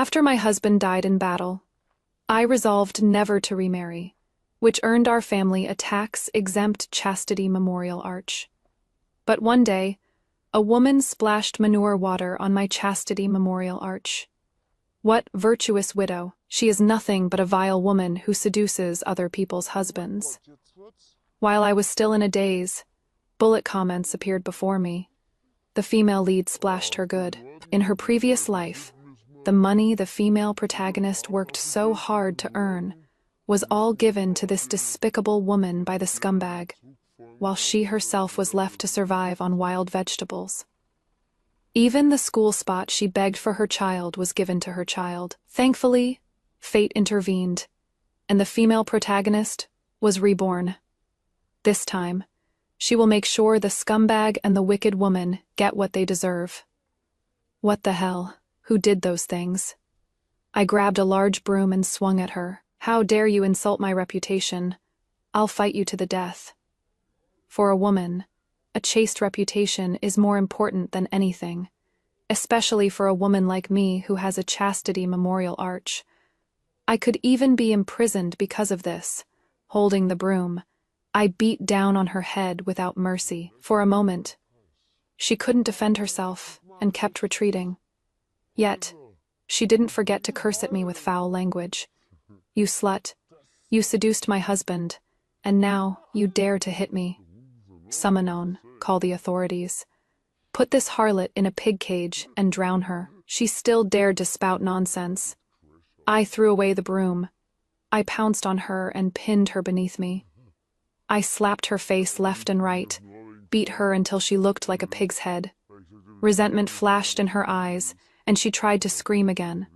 After my husband died in battle, I resolved never to remarry, which earned our family a tax-exempt chastity memorial arch. But one day, a woman splashed manure water on my chastity memorial arch. What virtuous widow! She is nothing but a vile woman who seduces other people's husbands. While I was still in a daze, bullet comments appeared before me. The female lead splashed her good. In her previous life, the money the female protagonist worked so hard to earn was all given to this despicable woman by the scumbag, while she herself was left to survive on wild vegetables. Even the school spot she begged for her child was given to her child. Thankfully, fate intervened, and the female protagonist was reborn. This time, she will make sure the scumbag and the wicked woman get what they deserve. What the hell? Who did those things? I grabbed a large broom and swung at her. How dare you insult my reputation? I'll fight you to the death. For a woman, a chaste reputation is more important than anything, especially for a woman like me who has a chastity memorial arch. I could even be imprisoned because of this. Holding the broom, I beat down on her head without mercy. For a moment, she couldn't defend herself and kept retreating. Yet, she didn't forget to curse at me with foul language. You slut, you seduced my husband, and now you dare to hit me. Summonon, call the authorities. Put this harlot in a pig cage and drown her. She still dared to spout nonsense. I threw away the broom. I pounced on her and pinned her beneath me. I slapped her face left and right, beat her until she looked like a pig's head. Resentment flashed in her eyes, and she tried to scream again.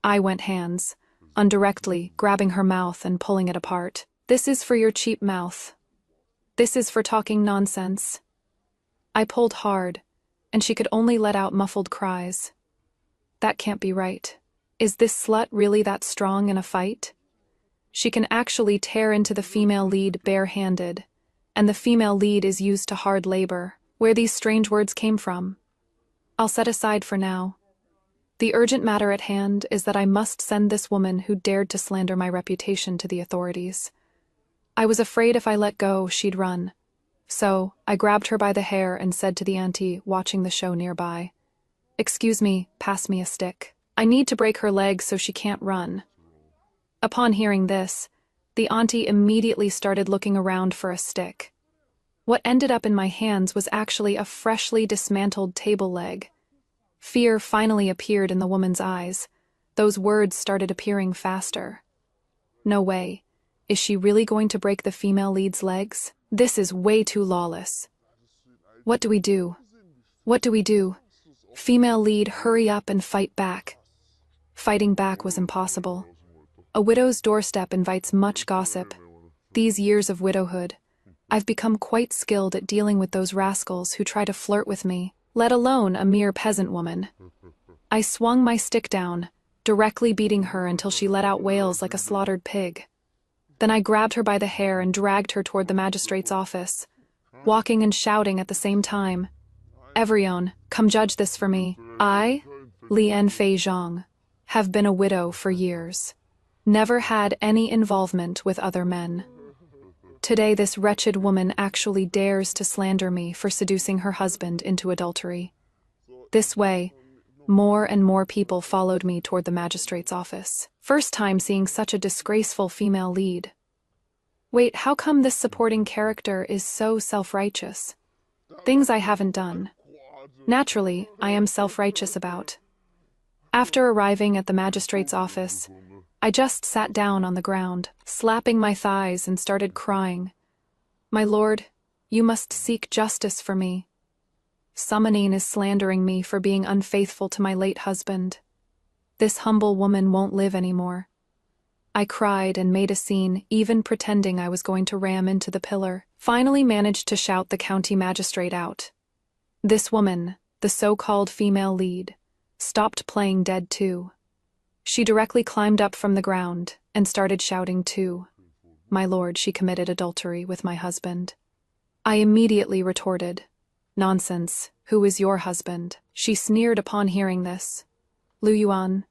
I went hands, indirectly grabbing her mouth and pulling it apart. This is for your cheap mouth. This is for talking nonsense. I pulled hard, and she could only let out muffled cries. That can't be right. Is this slut really that strong in a fight? She can actually tear into the female lead bare-handed, and the female lead is used to hard labor. Where these strange words came from, I'll set aside for now. The urgent matter at hand is that I must send this woman who dared to slander my reputation to the authorities. I was afraid if I let go, she'd run. So, I grabbed her by the hair and said to the auntie watching the show nearby, "Excuse me, pass me a stick. I need to break her leg so she can't run." Upon hearing this, the auntie immediately started looking around for a stick. What ended up in my hands was actually a freshly dismantled table leg. Fear finally appeared in the woman's eyes. Those words started appearing faster. No way. Is she really going to break the female lead's legs? This is way too lawless. What do we do? What do we do? Female lead, hurry up and fight back. Fighting back was impossible. A widow's doorstep invites much gossip. These years of widowhood, I've become quite skilled at dealing with those rascals who try to flirt with me, let alone a mere peasant woman. I swung my stick down, directly beating her until she let out wails like a slaughtered pig. Then I grabbed her by the hair and dragged her toward the magistrate's office, walking and shouting at the same time. "Everyone, come judge this for me. I, Lien Fei Zhang, have been a widow for years. Never had any involvement with other men. Today this wretched woman actually dares to slander me for seducing her husband into adultery." This way, more and more people followed me toward the magistrate's office. First time seeing such a disgraceful female lead. Wait, how come this supporting character is so self-righteous? Things I haven't done. Naturally, I am self-righteous about. After arriving at the magistrate's office, I just sat down on the ground, slapping my thighs and started crying. "My lord, you must seek justice for me. Summoning is slandering me for being unfaithful to my late husband. This humble woman won't live anymore." I cried and made a scene, even pretending I was going to ram into the pillar. Finally managed to shout the county magistrate out. This woman, the so-called female lead, stopped playing dead too. She directly climbed up from the ground and started shouting too. "My lord, she committed adultery with my husband." I immediately retorted, "Nonsense, who is your husband?" She sneered upon hearing this. "Lu Yuan,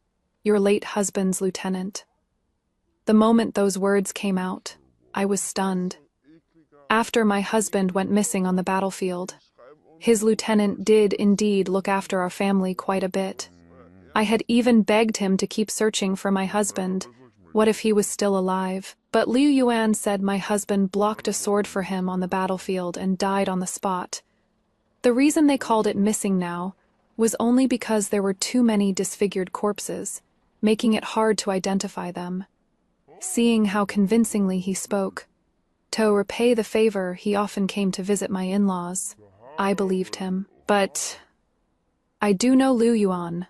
your late husband's lieutenant. The moment those words came out, I was stunned. After my husband went missing on the battlefield, his lieutenant did indeed look after our family quite a bit. I had even begged him to keep searching for my husband. What if he was still alive? But Liu Yuan said my husband blocked a sword for him on the battlefield and died on the spot. The reason they called it missing now was only because there were too many disfigured corpses, making it hard to identify them. Seeing how convincingly he spoke, to repay the favor he often came to visit my in-laws, I believed him. But I do know Liu Yuan,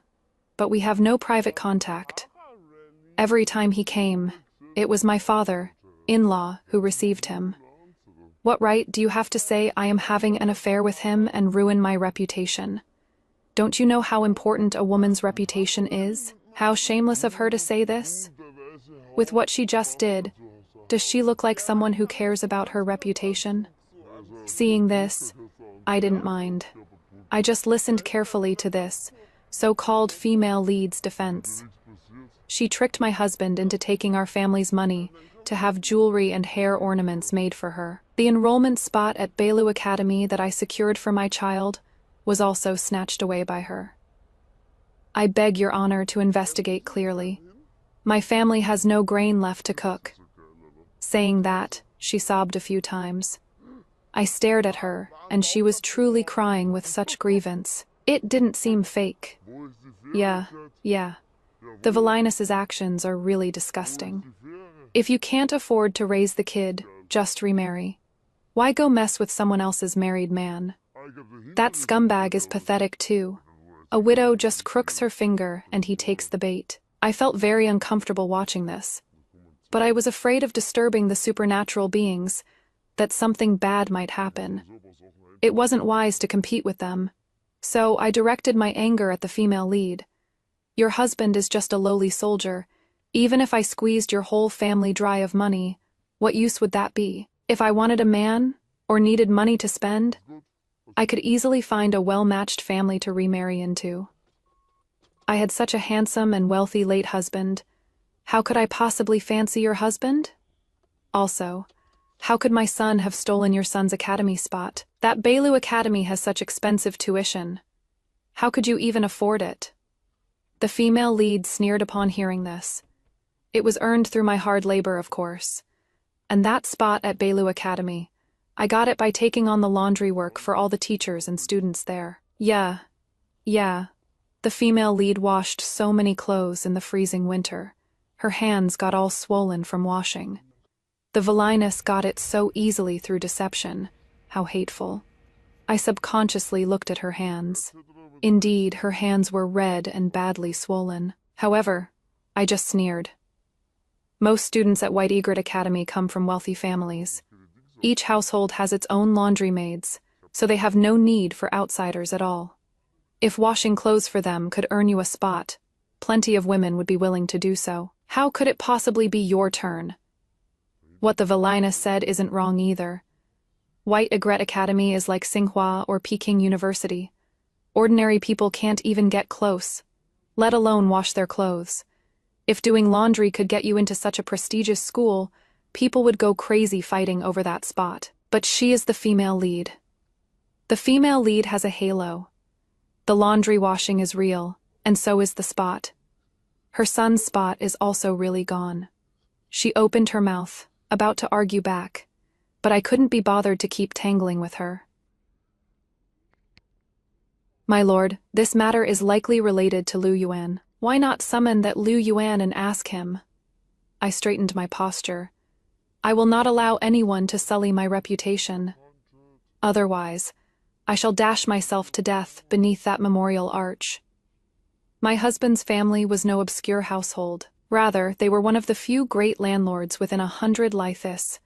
but we have no private contact. Every time he came, it was my father, in-law, who received him. What right do you have to say I am having an affair with him and ruin my reputation? Don't you know how important a woman's reputation is? How shameless of her to say this? With what she just did, does she look like someone who cares about her reputation? Seeing this, I didn't mind. I just listened carefully to this so-called female lead's defense. She tricked my husband into taking our family's money to have jewelry and hair ornaments made for her. The enrollment spot at Beilu Academy that I secured for my child was also snatched away by her. I beg your honor to investigate clearly. My family has no grain left to cook. Saying that, she sobbed a few times. I stared at her, and she was truly crying with such grievance. It didn't seem fake. Yeah. The Valinus's actions are really disgusting. If you can't afford to raise the kid, just remarry. Why go mess with someone else's married man? That scumbag is pathetic too. A widow just crooks her finger and he takes the bait. I felt very uncomfortable watching this. But I was afraid of disturbing the supernatural beings, that something bad might happen. It wasn't wise to compete with them. So I directed my anger at the female lead. Your husband is just a lowly soldier. Even if I squeezed your whole family dry of money, what use would that be? If I wanted a man, or needed money to spend, I could easily find a well-matched family to remarry into. I had such a handsome and wealthy late husband. How could I possibly fancy your husband? Also, how could my son have stolen your son's academy spot? That Beilu Academy has such expensive tuition. How could you even afford it? The female lead sneered upon hearing this. It was earned through my hard labor, of course. And that spot at Beilu Academy, I got it by taking on the laundry work for all the teachers and students there. Yeah. The female lead washed so many clothes in the freezing winter. Her hands got all swollen from washing. The Valinus got it so easily through deception. How hateful. I subconsciously looked at her hands. Indeed, her hands were red and badly swollen. However, I just sneered. Most students at White Egret Academy come from wealthy families. Each household has its own laundry maids, so they have no need for outsiders at all. If washing clothes for them could earn you a spot, plenty of women would be willing to do so. How could it possibly be your turn? What the Valinus said isn't wrong either. White Egret Academy is like Tsinghua or Peking University. Ordinary people can't even get close, let alone wash their clothes. If doing laundry could get you into such a prestigious school, people would go crazy fighting over that spot. But she is the female lead. The female lead has a halo. The laundry washing is real, and so is the spot. Her son's spot is also really gone. She opened her mouth, about to argue back, but I couldn't be bothered to keep tangling with her. My lord, this matter is likely related to Liu Yuan. Why not summon that Liu Yuan and ask him? I straightened my posture. I will not allow anyone to sully my reputation. Otherwise, I shall dash myself to death beneath that memorial arch. My husband's family was no obscure household. Rather, they were one of the few great landlords within 100 Lythis.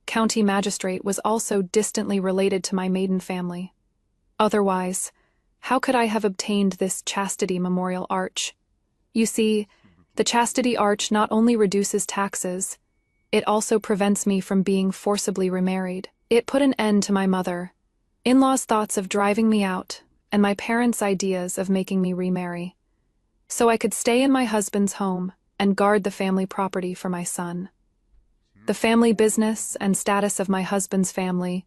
County magistrate was also distantly related to my maiden family. Otherwise, how could I have obtained this chastity memorial arch? You see, the chastity arch not only reduces taxes, it also prevents me from being forcibly remarried. It put an end to my mother, in-laws' thoughts of driving me out, and my parents' ideas of making me remarry. so I could stay in my husband's home and guard the family property for my son. The family business and status of my husband's family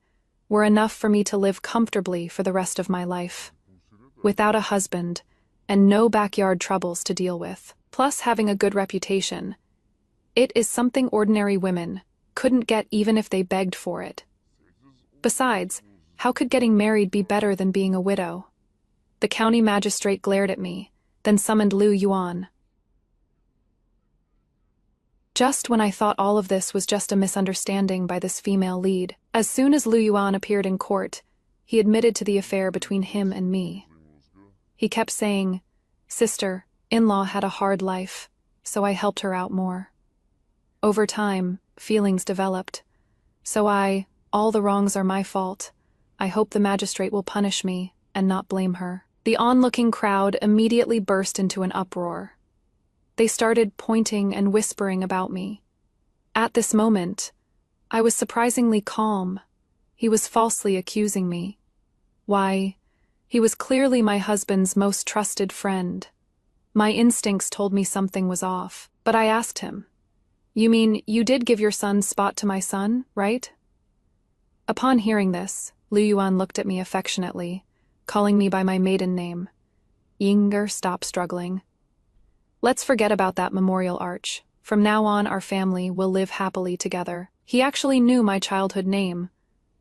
were enough for me to live comfortably for the rest of my life, without a husband and no backyard troubles to deal with, plus having a good reputation. It is something ordinary women couldn't get even if they begged for it. Besides, how could getting married be better than being a widow? The county magistrate glared at me, then summoned Liu Yuan. Just when I thought all of this was just a misunderstanding by this female lead, as soon as Liu Yuan appeared in court, he admitted to the affair between him and me. He kept saying, "Sister-in-law had a hard life, so I helped her out more." Over time, feelings developed. So all the wrongs are my fault. I hope the magistrate will punish me and not blame her. The onlooking crowd immediately burst into an uproar. They started pointing and whispering about me. At this moment, I was surprisingly calm. He was falsely accusing me. Why, he was clearly my husband's most trusted friend. My instincts told me something was off, but I asked him, "You mean you did give your son's spot to my son, right?" Upon hearing this, Liu Yuan looked at me affectionately, calling me by my maiden name. "Yinger, stop struggling. Let's forget about that memorial arch. From now on, our family will live happily together." He actually knew my childhood name.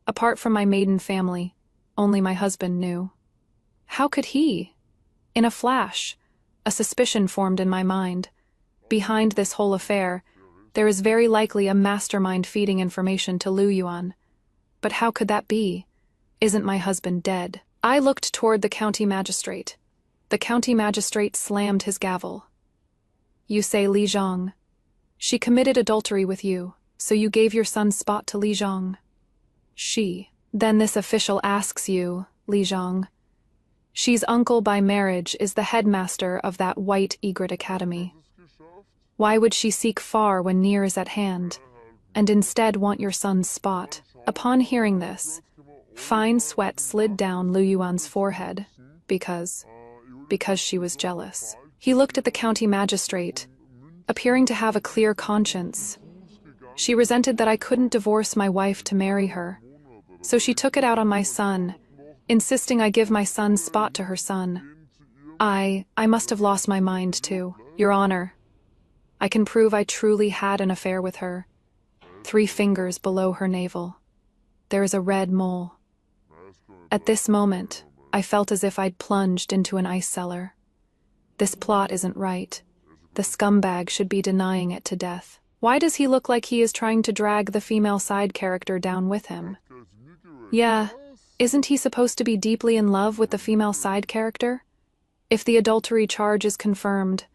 Apart from my maiden family, only my husband knew. How could he? In a flash, a suspicion formed in my mind. Behind this whole affair, there is very likely a mastermind feeding information to Liu Yuan. But how could that be? Isn't my husband dead? I looked toward the county magistrate. The county magistrate slammed his gavel. "You say Li Zhang. She committed adultery with you, so you gave your son's spot to Li Zhang." "She." Then this official asks you, Li Zhang. She's uncle by marriage is the headmaster of that white egret academy. Why would she seek far when near is at hand, and instead want your son's spot? Upon hearing this, fine sweat slid down Liu Yuan's forehead, because she was jealous. He looked at the county magistrate, appearing to have a clear conscience. She resented that I couldn't divorce my wife to marry her, so she took it out on my son, insisting I give my son's spot to her son. I must have lost my mind too. Your Honor, I can prove I truly had an affair with her. 3 fingers below her navel. There is a red mole. At this moment, I felt as if I'd plunged into an ice cellar. This plot isn't right. The scumbag should be denying it to death. Why does he look like he is trying to drag the female side character down with him? Yeah, isn't he supposed to be deeply in love with the female side character? If the adultery charge is confirmed,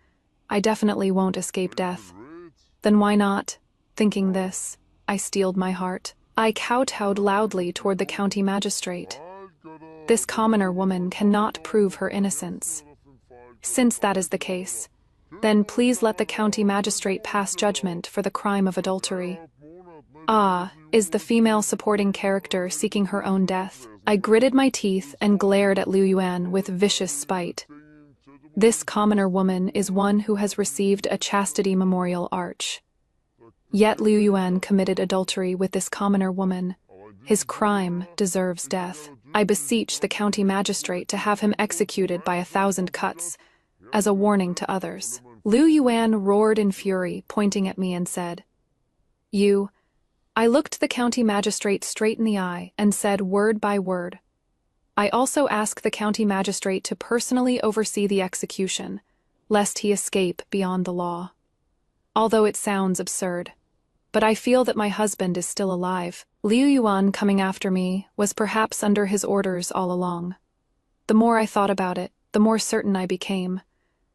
I definitely won't escape death. Then why not? Thinking this, I steeled my heart. I kowtowed loudly toward the county magistrate. This commoner woman cannot prove her innocence. Since that is the case, then please let the county magistrate pass judgment for the crime of adultery. Is the female supporting character seeking her own death? I gritted my teeth and glared at Liu Yuan with vicious spite. This commoner woman is one who has received a chastity memorial arch. Yet Liu Yuan committed adultery with this commoner woman. His crime deserves death. I beseech the county magistrate to have him executed by 1,000 cuts, as a warning to others. Liu Yuan roared in fury, pointing at me and said, I looked the county magistrate straight in the eye and said word by word, I also ask the county magistrate to personally oversee the execution, lest he escape beyond the law. Although it sounds absurd, but I feel that my husband is still alive. Liu Yuan coming after me was perhaps under his orders all along. The more I thought about it, the more certain I became.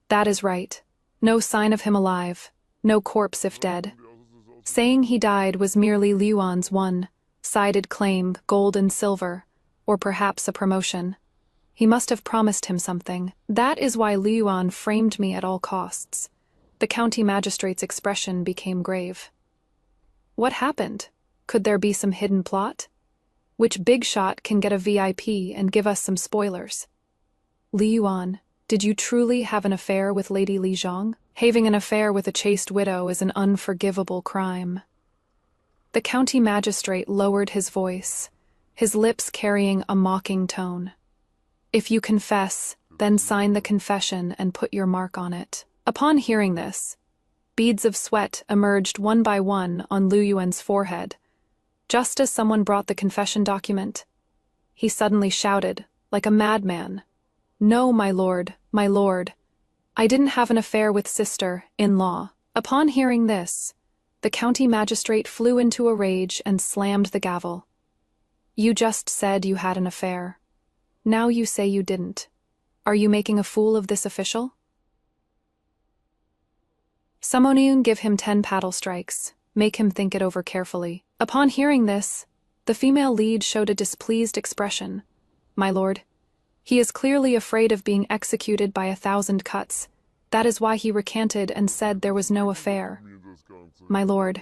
That is right. No sign of him alive, no corpse if dead. Saying he died was merely Liu Yuan's one-sided claim, gold and silver, or perhaps a promotion. He must have promised him something. That is why Liu Yuan framed me at all costs. The county magistrate's expression became grave. What happened? Could there be some hidden plot? Which big shot can get a VIP and give us some spoilers? Liu Yuan, Did you truly have an affair with Lady Li Zhang? Having an affair with a chaste widow is an unforgivable crime. The county magistrate lowered his voice, his lips carrying a mocking tone. If you confess, then sign the confession and put your mark on it. Upon hearing this, beads of sweat emerged one by one on Liu Yuan's forehead. Just as someone brought the confession document, he suddenly shouted, like a madman, "No, my lord, my lord. I didn't have an affair with sister-in-law." Upon hearing this, the county magistrate flew into a rage and slammed the gavel. You just said you had an affair. Now you say you didn't. Are you making a fool of this official? Summoning, give him 10 paddle strikes. Make him think it over carefully. Upon hearing this, the female lead showed a displeased expression. My lord, he is clearly afraid of being executed by 1,000 cuts. That is why he recanted and said there was no affair. My lord.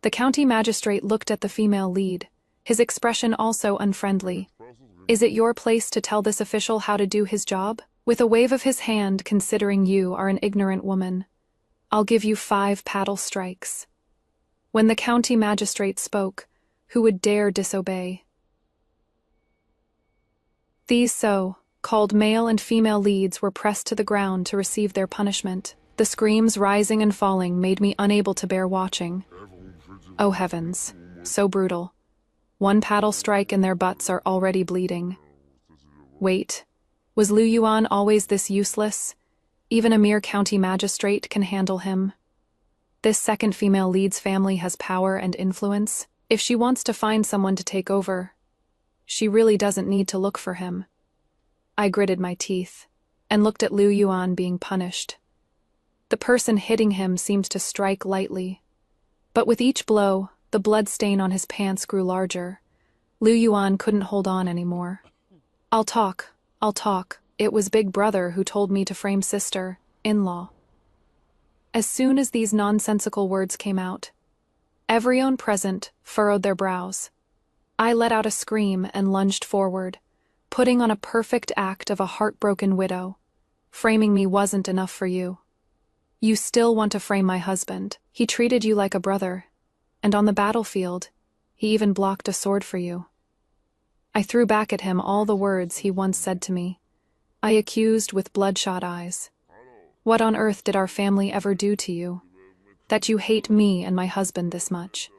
The county magistrate looked at the female lead, his expression also unfriendly. Is it your place to tell this official how to do his job? With a wave of his hand, considering you are an ignorant woman, I'll give you 5 paddle strikes. When the county magistrate spoke, who would dare disobey? These so-called male and female leads were pressed to the ground to receive their punishment. The screams rising and falling made me unable to bear watching. Oh heavens, so brutal. 1 paddle strike and their butts are already bleeding. Wait, was Liu Yuan always this useless? Even a mere county magistrate can handle him. This second female lead's family has power and influence. If she wants to find someone to take over, she really doesn't need to look for him. I gritted my teeth and looked at Liu Yuan being punished. The person hitting him seemed to strike lightly, but with each blow, the blood stain on his pants grew larger. Liu Yuan couldn't hold on anymore. I'll talk. It was Big Brother who told me to frame sister-in-law. As soon as these nonsensical words came out, everyone present furrowed their brows. I let out a scream and lunged forward, putting on a perfect act of a heartbroken widow. Framing me wasn't enough for you. You still want to frame my husband. He treated you like a brother, and on the battlefield, he even blocked a sword for you. I threw back at him all the words he once said to me. I accused with bloodshot eyes. What on earth did our family ever do to you, that you hate me and my husband this much?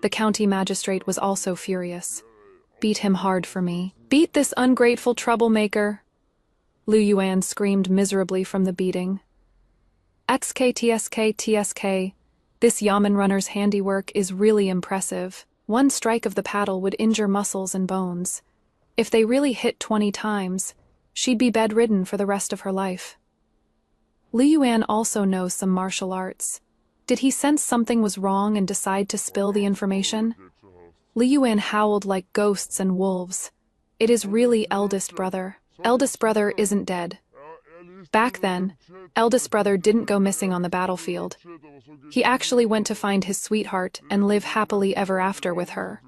The county magistrate was also furious. Beat him hard for me. Beat this ungrateful troublemaker. Liu Yuan screamed miserably from the beating. XK, this yamen runner's handiwork is really impressive. 1 strike of the paddle would injure muscles and bones. If they really hit 20 times, she'd be bedridden for the rest of her life. Liu Yuan also knows some martial arts. Did he sense something was wrong and decide to spill the information? Liu Yuan howled like ghosts and wolves. It is really eldest brother. Eldest brother isn't dead. Back then, eldest brother didn't go missing on the battlefield. He actually went to find his sweetheart and live happily ever after with her.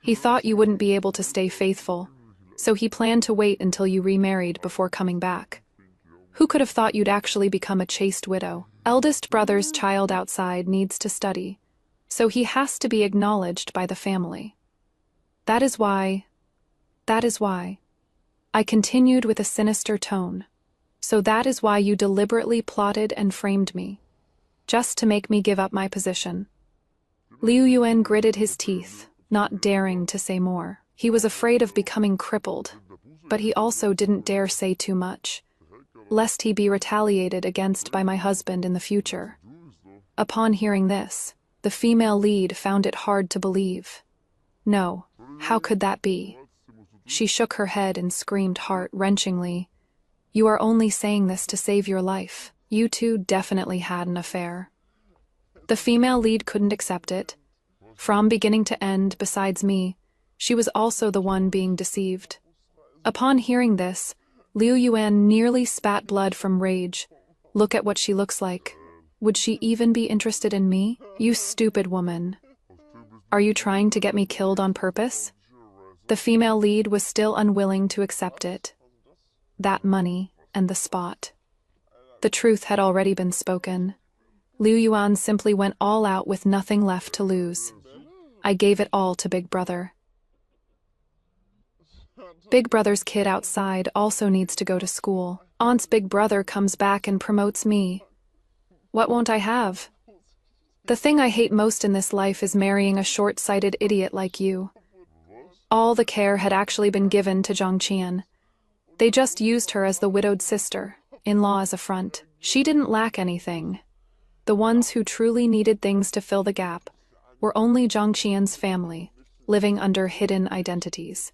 He thought you wouldn't be able to stay faithful, so he planned to wait until you remarried before coming back. Who could have thought you'd actually become a chaste widow? Eldest brother's child outside needs to study, so he has to be acknowledged by the family. That is why. I continued with a sinister tone. So that is why you deliberately plotted and framed me, just to make me give up my position. Liu Yuan gritted his teeth, not daring to say more. He was afraid of becoming crippled, but he also didn't dare say too much, lest he be retaliated against by my husband in the future. Upon hearing this, the female lead found it hard to believe. No, how could that be? She shook her head and screamed heart-wrenchingly, "You are only saying this to save your life. You two definitely had an affair." The female lead couldn't accept it. From beginning to end, besides me, she was also the one being deceived. Upon hearing this, Liu Yuan nearly spat blood from rage. Look at what she looks like. Would she even be interested in me? You stupid woman. Are you trying to get me killed on purpose? The female lead was still unwilling to accept it. That money, and the spot. The truth had already been spoken. Liu Yuan simply went all out with nothing left to lose. I gave it all to Big Brother. Big Brother's kid outside also needs to go to school. Aunt's big brother comes back and promotes me. What won't I have? The thing I hate most in this life is marrying a short-sighted idiot like you. All the care had actually been given to Zhang Qian. They just used her as the widowed sister, in-law as a front. She didn't lack anything. The ones who truly needed things to fill the gap were only Zhang Qian's family, living under hidden identities.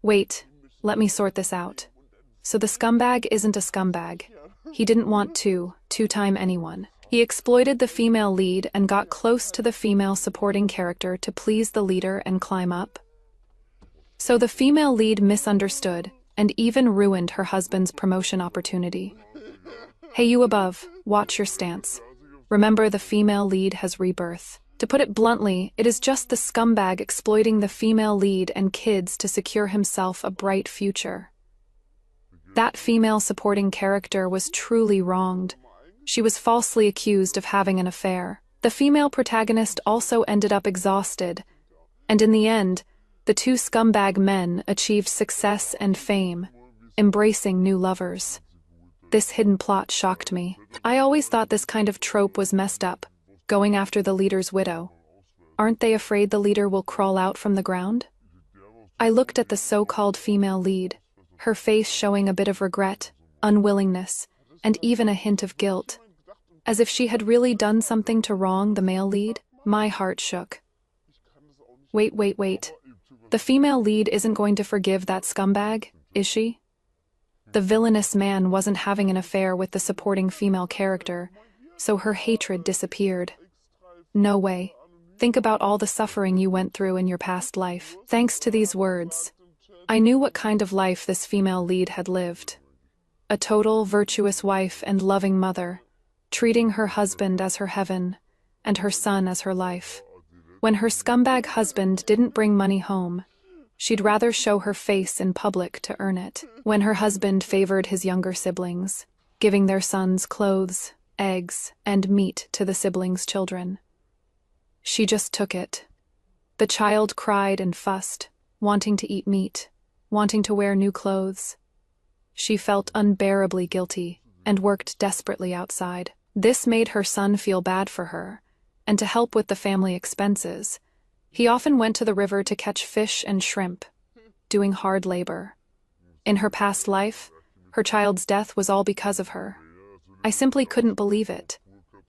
Wait, let me sort this out. So the scumbag isn't a scumbag. He didn't want to two-time anyone. He exploited the female lead and got close to the female supporting character to please the leader and climb up. So the female lead misunderstood and even ruined her husband's promotion opportunity. Hey, you above, watch your stance. Remember, the female lead has rebirth. To put it bluntly, it is just the scumbag exploiting the female lead and kids to secure himself a bright future. That female supporting character was truly wronged. She was falsely accused of having an affair. The female protagonist also ended up exhausted, and in the end, the two scumbag men achieved success and fame, embracing new lovers. This hidden plot shocked me. I always thought this kind of trope was messed up, going after the leader's widow. Aren't they afraid the leader will crawl out from the ground? I looked at the so-called female lead, her face showing a bit of regret, unwillingness, and even a hint of guilt. As if she had really done something to wrong the male lead. My heart shook. Wait. The female lead isn't going to forgive that scumbag, is she? The villainous man wasn't having an affair with the supporting female character, so her hatred disappeared. No way. Think about all the suffering you went through in your past life. Thanks to these words, I knew what kind of life this female lead had lived. A total, virtuous wife and loving mother, treating her husband as her heaven, and her son as her life. When her scumbag husband didn't bring money home, she'd rather show her face in public to earn it. When her husband favored his younger siblings, giving their sons clothes, eggs, and meat to the siblings' children, she just took it. The child cried and fussed, wanting to eat meat, wanting to wear new clothes. She felt unbearably guilty and worked desperately outside. This made her son feel bad for her, and to help with the family expenses, he often went to the river to catch fish and shrimp, doing hard labor. In her past life, her child's death was all because of her. I simply couldn't believe it.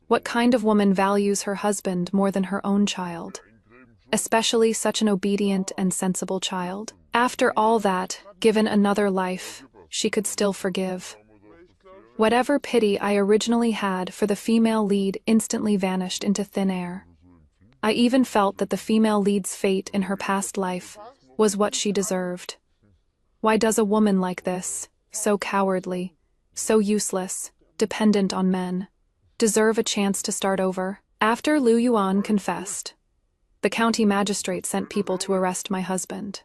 What kind of woman values her husband more than her own child? Especially such an obedient and sensible child? After all that, given another life, she could still forgive. Whatever pity I originally had for the female lead instantly vanished into thin air. I even felt that the female lead's fate in her past life was what she deserved. Why does a woman like this, so cowardly, so useless, dependent on men, deserve a chance to start over? After Liu Yuan confessed, the county magistrate sent people to arrest my husband.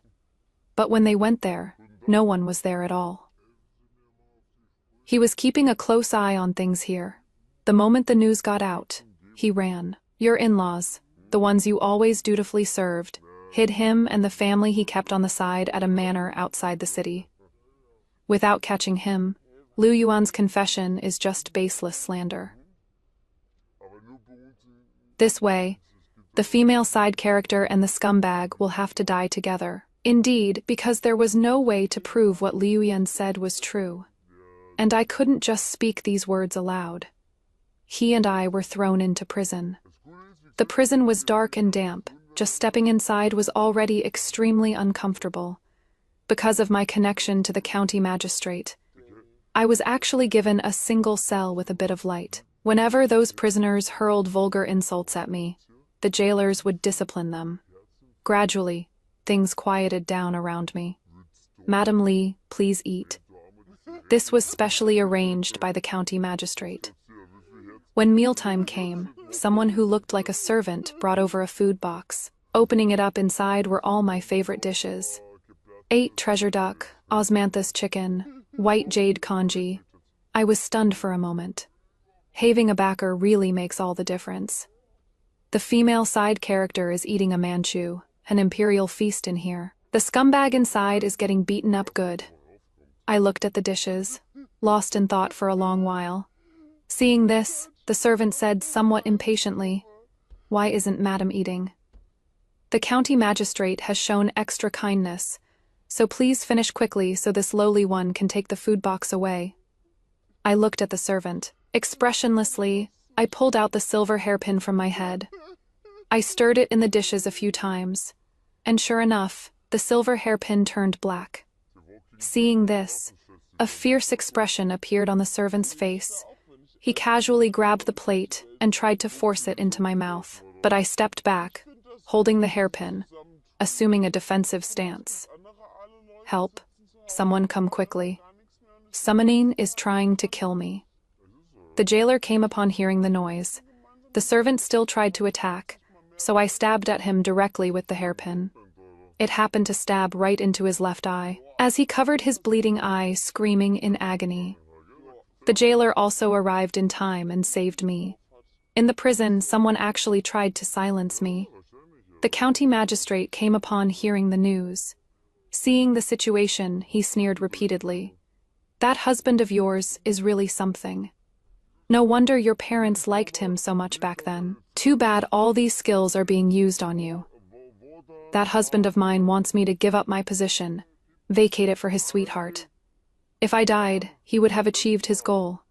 But when they went there, no one was there at all. He was keeping a close eye on things here. The moment the news got out, he ran. Your in-laws, the ones you always dutifully served, hid him and the family he kept on the side at a manor outside the city. Without catching him, Liu Yuan's confession is just baseless slander. This way, the female side character and the scumbag will have to die together. Indeed, because there was no way to prove what Liu Yan said was true. And I couldn't just speak these words aloud. He and I were thrown into prison. The prison was dark and damp. Just stepping inside was already extremely uncomfortable. Because of my connection to the county magistrate, I was actually given a single cell with a bit of light. Whenever those prisoners hurled vulgar insults at me, the jailers would discipline them. Gradually, things quieted down around me. Madam Li, please eat. This was specially arranged by the county magistrate. When mealtime came, someone who looked like a servant brought over a food box. Opening it up, inside were all my favorite dishes. 8 treasure duck, osmanthus chicken, white jade kanji. I was stunned for a moment. Having a backer really makes all the difference. The female side character is eating a Manchu, an imperial feast in here. The scumbag inside is getting beaten up good. I looked at the dishes, lost in thought for a long while. Seeing this, the servant said somewhat impatiently, "Why isn't Madam eating? The county magistrate has shown extra kindness, so please finish quickly so this lowly one can take the food box away." I looked at the servant. Expressionlessly, I pulled out the silver hairpin from my head. I stirred it in the dishes a few times, and sure enough, the silver hairpin turned black. Seeing this, a fierce expression appeared on the servant's face. He casually grabbed the plate and tried to force it into my mouth, but I stepped back, holding the hairpin, assuming a defensive stance. "Help. Someone come quickly. Summoning is trying to kill me." The jailer came upon hearing the noise. The servant still tried to attack, so I stabbed at him directly with the hairpin. It happened to stab right into his left eye, as he covered his bleeding eye, screaming in agony. The jailer also arrived in time and saved me. In the prison, someone actually tried to silence me. The county magistrate came upon hearing the news. Seeing the situation, he sneered repeatedly. "That husband of yours is really something. No wonder your parents liked him so much back then. Too bad all these skills are being used on you. That husband of mine wants me to give up my position, vacate it for his sweetheart. If I died, he would have achieved his goal.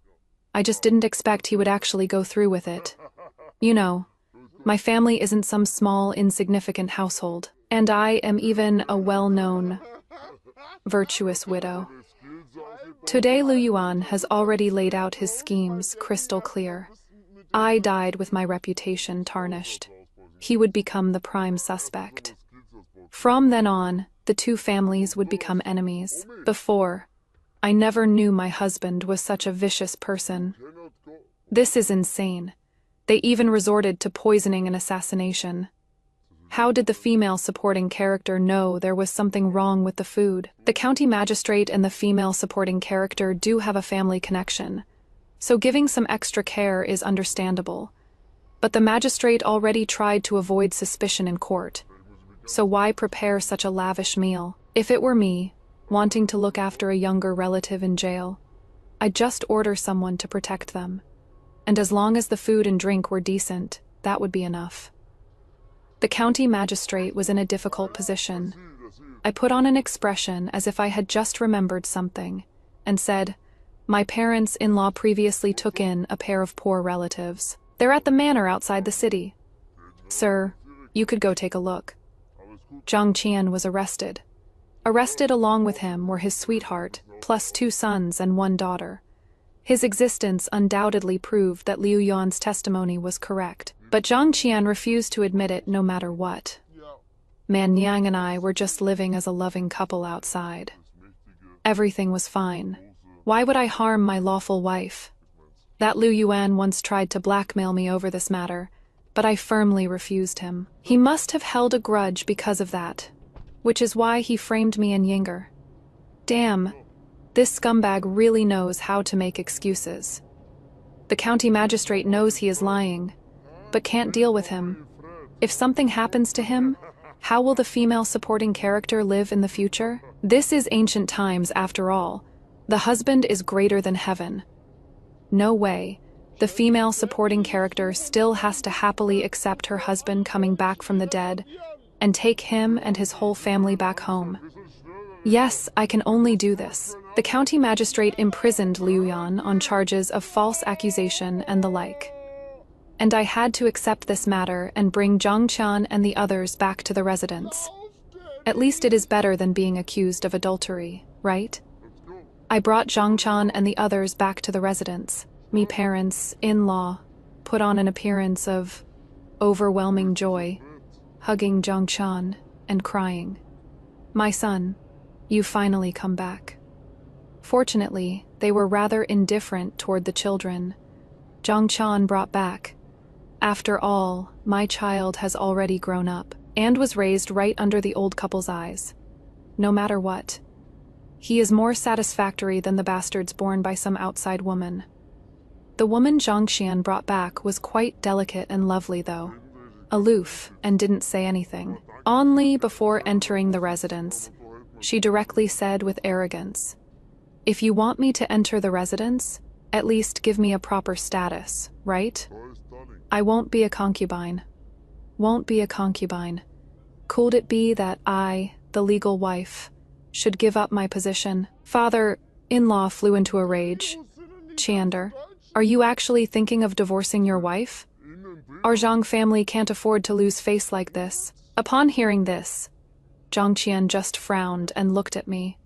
I just didn't expect he would actually go through with it. You know, my family isn't some small, insignificant household, and I am even a well-known, virtuous widow." Today Liu Yuan has already laid out his schemes crystal clear. I died with my reputation tarnished. He would become the prime suspect. From then on, the two families would become enemies. Before, I never knew my husband was such a vicious person. This is insane. They even resorted to poisoning and assassination. How did the female supporting character know there was something wrong with the food? The county magistrate and the female supporting character do have a family connection, so giving some extra care is understandable. But the magistrate already tried to avoid suspicion in court, so why prepare such a lavish meal? If it were me, wanting to look after a younger relative in jail, I'd just order someone to protect them. And as long as the food and drink were decent, that would be enough. The county magistrate was in a difficult position. I put on an expression as if I had just remembered something, and said, "My parents-in-law previously took in a pair of poor relatives. They're at the manor outside the city. Sir, you could go take a look." Zhang Qian was arrested. Arrested along with him were his sweetheart, plus 2 sons and 1 daughter. His existence undoubtedly proved that Liu Yuan's testimony was correct, but Zhang Qian refused to admit it no matter what. Man Niang and I were just living as a loving couple outside. Everything was fine. Why would I harm my lawful wife? That Liu Yuan once tried to blackmail me over this matter, but I firmly refused him. He must have held a grudge because of that, which is why he framed me in Yinger. Damn, this scumbag really knows how to make excuses. The county magistrate knows he is lying, but can't deal with him. If something happens to him, how will the female supporting character live in the future? This is ancient times after all. The husband is greater than heaven. No way. The female supporting character still has to happily accept her husband coming back from the dead and take him and his whole family back home. Yes, I can only do this. The county magistrate imprisoned Liu Yuan on charges of false accusation and the like. And I had to accept this matter and bring Zhang Qian and the others back to the residence. At least it is better than being accused of adultery, right? I brought Zhang Qian and the others back to the residence. Me parents, in-law, put on an appearance of overwhelming joy, hugging Zhang Qian and crying. "My son, you finally come back." Fortunately, they were rather indifferent toward the children. Zhang Qian brought back. After all, my child has already grown up and was raised right under the old couple's eyes. No matter what. He is more satisfactory than the bastards born by some outside woman. The woman Zhang Qian brought back was quite delicate and lovely though, aloof, and didn't say anything. Only before entering the residence, she directly said with arrogance, "If you want me to enter the residence, at least give me a proper status, right? I won't be a concubine. Won't be a concubine. Could it be that I, the legal wife, should give up my position?" Father-in-law flew into a rage. "Chiander, are you actually thinking of divorcing your wife? Our Zhang family can't afford to lose face like this." Upon hearing this, Zhang Qian just frowned and looked at me.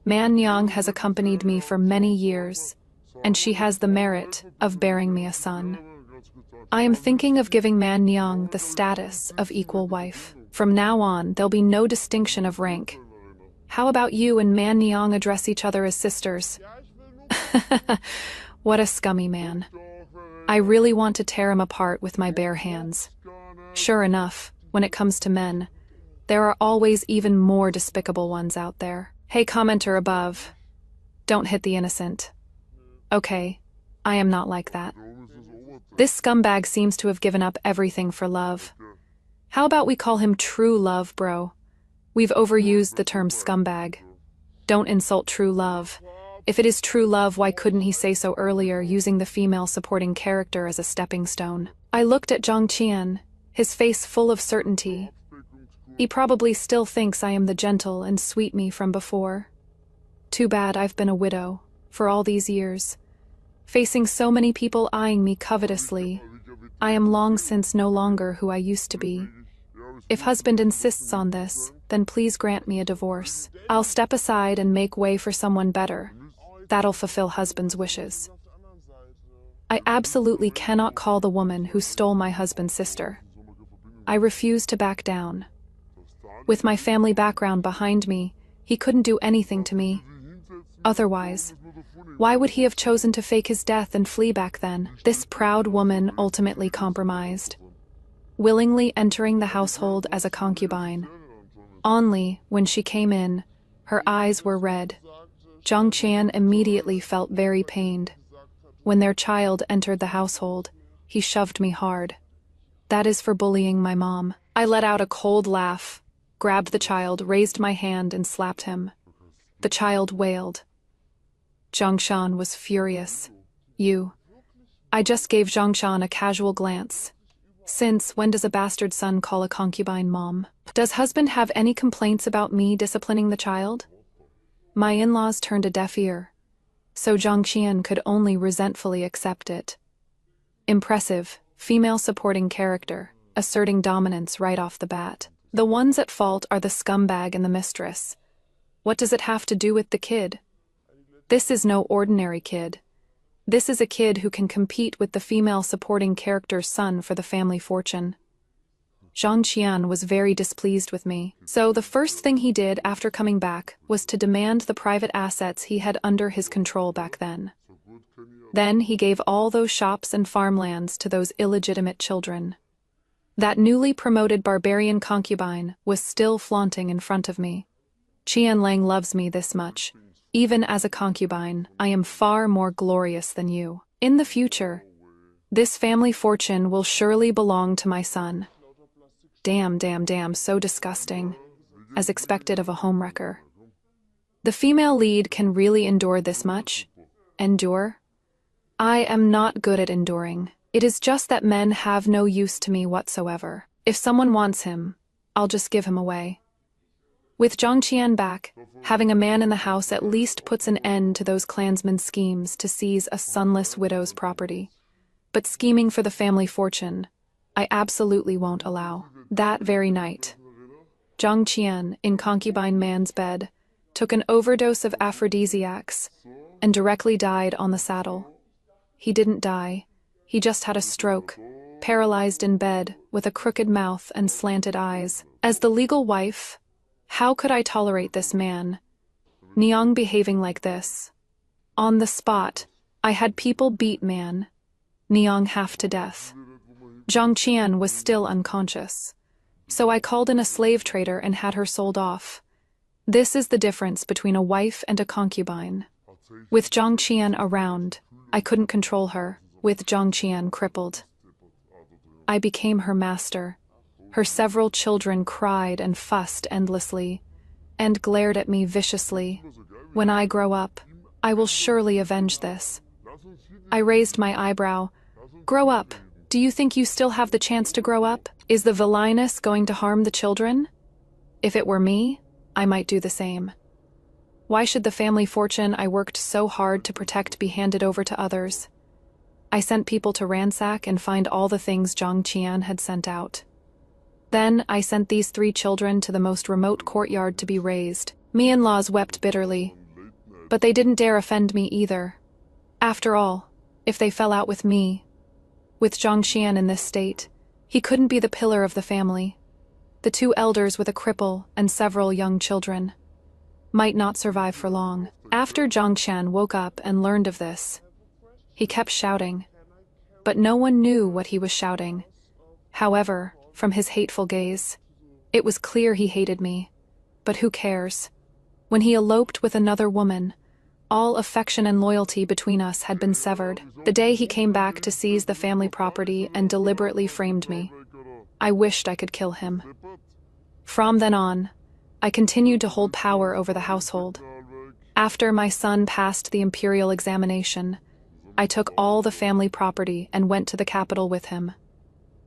Man Niang has accompanied me for many years, and she has the merit of bearing me a son. I am thinking of giving Man Niang the status of equal wife. From now on, there'll be no distinction of rank. How about you and Man Niang address each other as sisters? What a scummy man. I really want to tear him apart with my bare hands. Sure enough, when it comes to men, there are always even more despicable ones out there. Hey, commenter above, don't hit the innocent. Okay, I am not like that. This scumbag seems to have given up everything for love. How about we call him true love, bro? We've overused the term scumbag. Don't insult true love. If it is true love, why couldn't he say so earlier, using the female supporting character as a stepping stone? I looked at Zhang Qian, his face full of certainty. He probably still thinks I am the gentle and sweet me from before. Too bad I've been a widow for all these years, facing so many people eyeing me covetously. I am long since no longer who I used to be. If husband insists on this, then please grant me a divorce. I'll step aside and make way for someone better. That'll fulfill husband's wishes. I absolutely cannot call the woman who stole my husband's sister. I refuse to back down. With my family background behind me, he couldn't do anything to me. Otherwise, why would he have chosen to fake his death and flee back then? This proud woman ultimately compromised, willingly entering the household as a concubine. Only, when she came in, her eyes were red. Zhang Qian immediately felt very pained. When their child entered the household, he shoved me hard. That is for bullying my mom. I let out a cold laugh, grabbed the child, raised my hand, and slapped him. The child wailed. Zhang Shan was furious. I just gave Zhang Shan a casual glance. Since when does a bastard son call a concubine mom? Does husband have any complaints about me disciplining the child? My in-laws turned a deaf ear, so Zhang Qian could only resentfully accept it. Impressive, female supporting character, asserting dominance right off the bat. The ones at fault are the scumbag and the mistress. What does it have to do with the kid? This is no ordinary kid. This is a kid who can compete with the female supporting character's son for the family fortune. Zhang Qian was very displeased with me, so the first thing he did after coming back was to demand the private assets he had under his control back then. Then he gave all those shops and farmlands to those illegitimate children. That newly promoted barbarian concubine was still flaunting in front of me. Qian Lang loves me this much. Even as a concubine, I am far more glorious than you. In the future, this family fortune will surely belong to my son. Damn, so disgusting. As expected of a homewrecker. The female lead can really endure this much? Endure? I am not good at enduring. It is just that men have no use to me whatsoever. If someone wants him, I'll just give him away. With Zhang Qian back, having a man in the house at least puts an end to those clansmen's schemes to seize a sonless widow's property. But scheming for the family fortune, I absolutely won't allow. That very night, Zhang Qian, in concubine man's bed, took an overdose of aphrodisiacs and directly died on the saddle. He didn't die, he just had a stroke, paralyzed in bed, with a crooked mouth and slanted eyes. As the legal wife, how could I tolerate this man, Niang, behaving like this? On the spot, I had people beat Niang half to death. Zhang Qian was still unconscious, so I called in a slave trader and had her sold off. This is the difference between a wife and a concubine. With Zhang Qian around, I couldn't control her. With Zhang Qian crippled, I became her master. Her several children cried and fussed endlessly, and glared at me viciously. When I grow up, I will surely avenge this. I raised my eyebrow. Grow up. Do you think you still have the chance to grow up? Is the villainess going to harm the children? If it were me, I might do the same. Why should the family fortune I worked so hard to protect be handed over to others? I sent people to ransack and find all the things Zhang Qian had sent out. Then I sent these 3 children to the most remote courtyard to be raised. Me in-laws wept bitterly, but they didn't dare offend me either. After all, if they fell out with me, with Zhang Qian in this state, he couldn't be the pillar of the family. The 2 elders with a cripple and several young children might not survive for long. After Zhang Qian woke up and learned of this, he kept shouting, but no one knew what he was shouting. However, from his hateful gaze, it was clear he hated me. But who cares? When he eloped with another woman, all affection and loyalty between us had been severed. The day he came back to seize the family property and deliberately framed me, I wished I could kill him. From then on, I continued to hold power over the household. After my son passed the imperial examination, I took all the family property and went to the capital with him.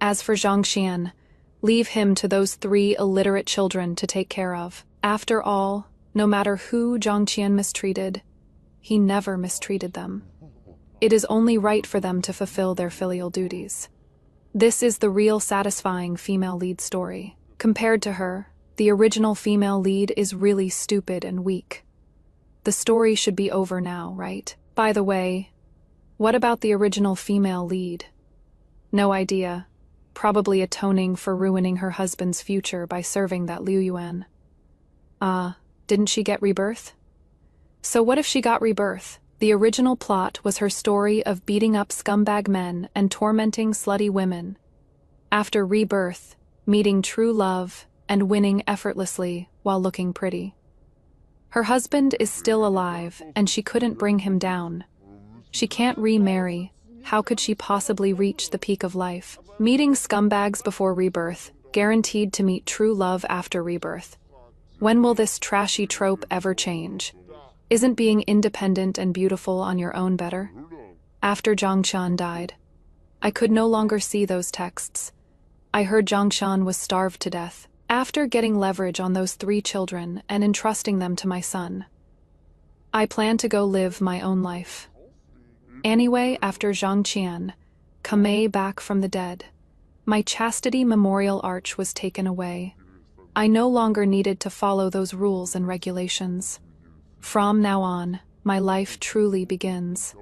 As for Zhang Qian, leave him to those 3 illiterate children to take care of. After all, no matter who Zhang Qian mistreated, he never mistreated them. It is only right for them to fulfill their filial duties. This is the real satisfying female lead story. Compared to her, the original female lead is really stupid and weak. The story should be over now, right? By the way, what about the original female lead? No idea. Probably atoning for ruining her husband's future by serving that Liu Yuan. Didn't she get rebirth? So what if she got rebirth? The original plot was her story of beating up scumbag men and tormenting slutty women. After rebirth, meeting true love and winning effortlessly while looking pretty. Her husband is still alive and she couldn't bring him down. She can't remarry. How could she possibly reach the peak of life? Meeting scumbags before rebirth, guaranteed to meet true love after rebirth. When will this trashy trope ever change? Isn't being independent and beautiful on your own better? After Zhang Qian died, I could no longer see those texts. I heard Zhang Qian was starved to death. After getting leverage on those 3 children and entrusting them to my son, I plan to go live my own life. Anyway, after Zhang Qian, Café back from the dead, my chastity memorial arch was taken away. I no longer needed to follow those rules and regulations. From now on, my life truly begins.